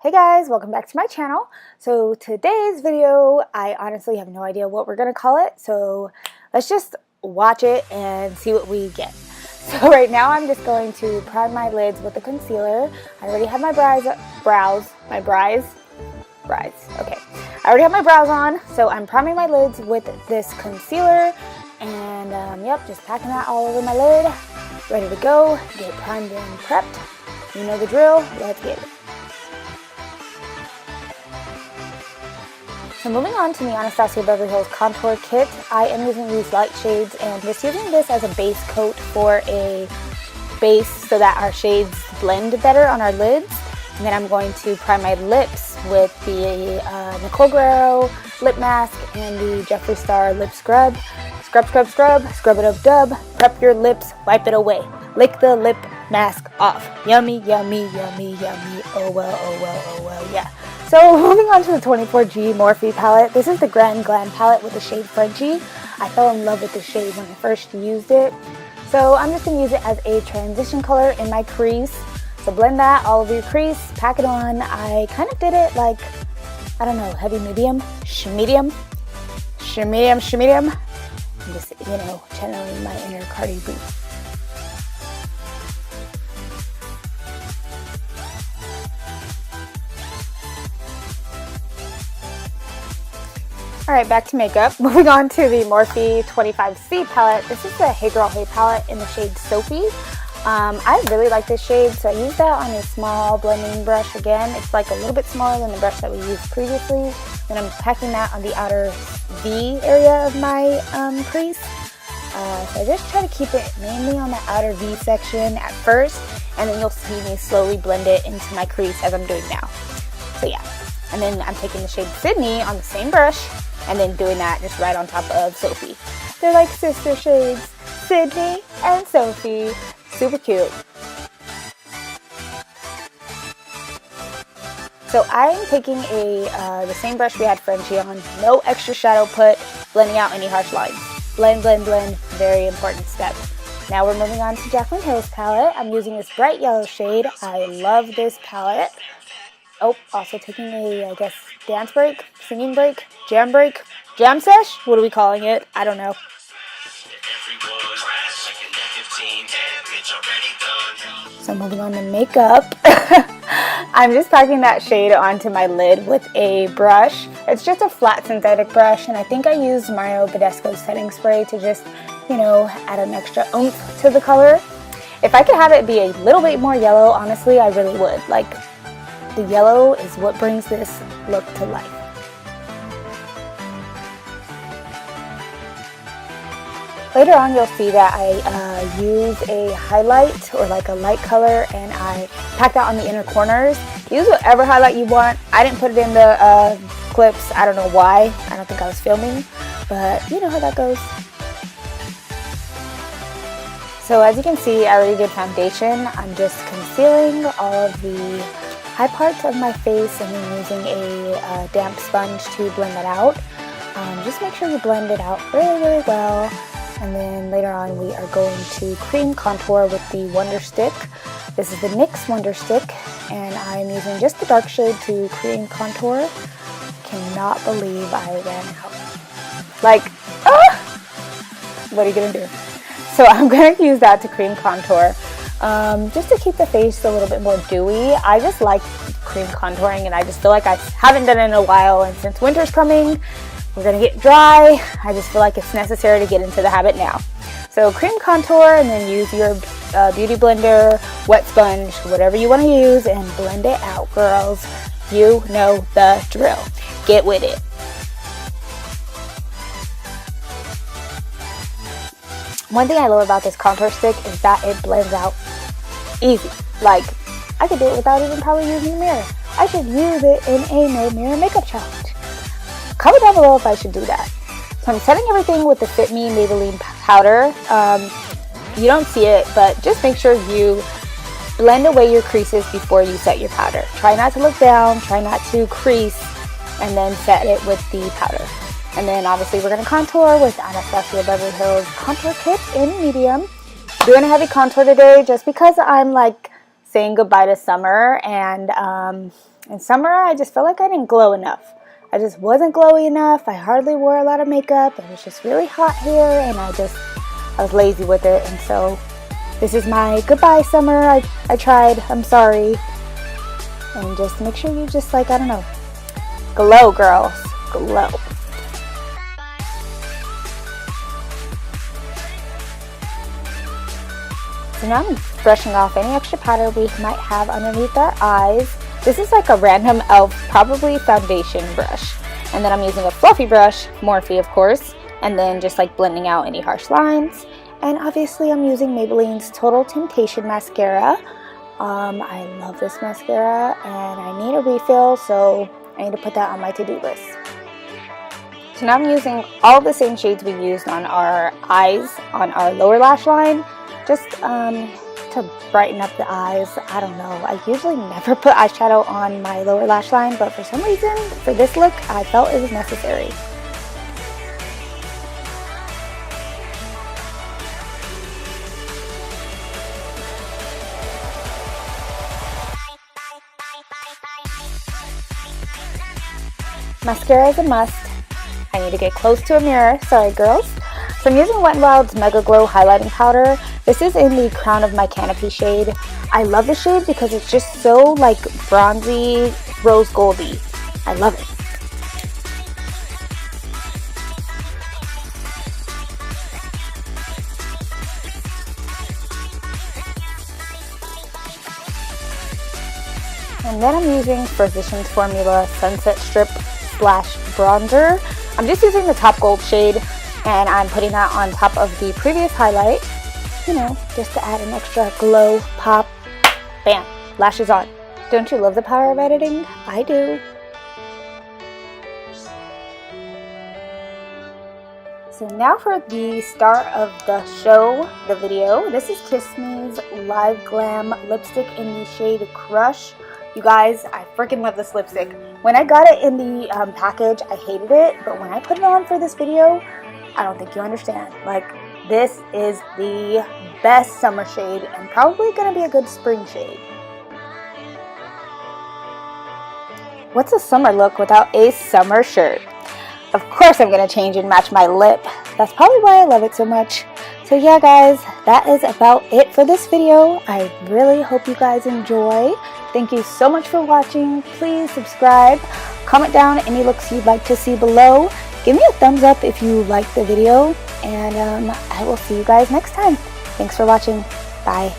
Hey guys, welcome back to my channel. So today's video, I honestly have no idea what we're gonna call it, so let's just watch it and see what we get. So right now I'm just going to prime my lids with the concealer. I already have my brows, okay. I already have my brows on, so I'm priming my lids with this concealer, and yep, just packing that all over my lid, ready to go, get primed and prepped. You know the drill, let's get it. So moving on to the Anastasia Beverly Hills Contour Kit, I am using these light shades and just using this as a base coat for a base so that our shades blend better on our lids. And then I'm going to prime my lips with the Nicole Guerrero lip mask and the Jeffree Star lip scrub. Scrub, scrub, scrub, scrub it up dub, prep your lips, wipe it away. Lick the lip mask off. Yummy, yummy, yummy, yummy, oh well, yeah. So moving on to the 24G Morphe palette. This is the Grand Glam palette with the shade Frenchie. I fell in love with the shade when I first used it. So I'm just going to use it as a transition color in my crease. So blend that all over your crease, pack it on. I kind of did it like, I don't know, heavy medium, shmedium. I'm just, you know, channeling my inner Cardi B. Alright, back to makeup. Moving on to the Morphe 25C palette. This is the Hey Girl Hey palette in the shade Sophie. I really like this shade, so I used that on a small blending brush again. It's like a little bit smaller than the brush that we used previously. Then I'm packing that on the outer V area of my crease. So I just try to keep it mainly on the outer V section at first, and then you'll see me slowly blend it into my crease as I'm doing now. So yeah, and then I'm taking the shade Sydney on the same brush, and then doing that just right on top of Sophie. They're like sister shades, Sydney and Sophie. Super cute. So I'm taking the same brush we had Frenchie on, no extra shadow put, blending out any harsh lines. Blend, blend, blend, very important step. Now we're moving on to Jaclyn Hill's palette. I'm using this bright yellow shade. I love this palette. Oh, also taking a, I guess, dance break, singing break, jam sesh? What are we calling it? I don't know. So moving on to makeup, I'm just packing that shade onto my lid with a brush. It's just a flat synthetic brush, and I think I used Mario Badescu's setting spray to just, you know, add an extra oomph to the color. If I could have it be a little bit more yellow, honestly, I really would. Like, the yellow is what brings this look to life. Later on, you'll see that I use a highlight or like a light color, and I pack that on the inner corners. Use whatever highlight you want. I didn't put it in the clips. I don't know why. I don't think I was filming, but you know how that goes. So as you can see, I already did foundation. I'm just concealing all of the high parts of my face and then using a damp sponge to blend that out. Just make sure you blend it out really, really well. And then later on we are going to cream contour with the Wonder Stick. This is the NYX Wonder Stick, and I'm using just the dark shade to cream contour. Cannot believe I ran out. Like, what are you gonna do? So I'm going to use that to cream contour. Just to keep the face a little bit more dewy. I just like cream contouring, and I just feel like I haven't done it in a while, and since winter's coming, we're gonna get dry. I just feel like it's necessary to get into the habit now. So cream contour, and then use your beauty blender, wet sponge, whatever you want to use, and blend it out, girls. You know the drill. Get with it. One thing I love about this contour stick is that it blends out easy. Like, I could do it without even probably using a mirror. I should use it in a no mirror makeup challenge. Comment down below if I should do that. So I'm setting everything with the Fit Me Maybelline powder. You don't see it, but just make sure you blend away your creases before you set your powder. Try not to look down, try not to crease, and then set it with the powder. And then obviously we're going to contour with Anastasia Beverly Hills Contour Kit in medium. Doing a heavy contour today just because I'm like saying goodbye to summer, and in summer I just felt like I didn't glow enough. I just wasn't glowy enough. I hardly wore a lot of makeup. It was just really hot here, and I was lazy with it. And so this is my goodbye summer. I tried. I'm sorry. And just make sure you just, like, I don't know, glow, girls. Glow. So now I'm brushing off any extra powder we might have underneath our eyes. This is like a random e.l.f. probably foundation brush. And then I'm using a fluffy brush, Morphe of course, and then just like blending out any harsh lines. And obviously I'm using Maybelline's Total Temptation mascara. I love this mascara and I need a refill, so I need to put that on my to-do list. So now I'm using all the same shades we used on our eyes, on our lower lash line, just to brighten up the eyes. I don't know, I usually never put eyeshadow on my lower lash line, but for some reason, for this look, I felt it was necessary. Mascara is a must. I need to get close to a mirror, sorry girls. So I'm using Wet n Wild's Mega Glow Highlighting Powder. This is in the Crown of My Canopy shade. I love the shade because it's just so like bronzy, rose goldy. I love it. And then I'm using Physicians Formula Sunset Strip Slash Bronzer. I'm just using the top gold shade, and I'm putting that on top of the previous highlight, you know, just to add an extra glow, pop, bam, lashes on. Don't you love the power of editing? I do. So now for the start of the show, the video. This is Kiss Me's Live Glam lipstick in the shade Crush. You guys, I freaking love this lipstick. When I got it in the package, I hated it, but when I put it on for this video, I don't think you understand. Like, this is the best summer shade and probably gonna be a good spring shade. What's a summer look without a summer shirt? Of course I'm gonna change and match my lip. That's probably why I love it so much. So yeah guys, that is about it for this video. I really hope you guys enjoy. Thank you so much for watching. Please subscribe, comment down any looks you'd like to see below. Give me a thumbs up if you liked the video, and I will see you guys next time. Thanks for watching. Bye.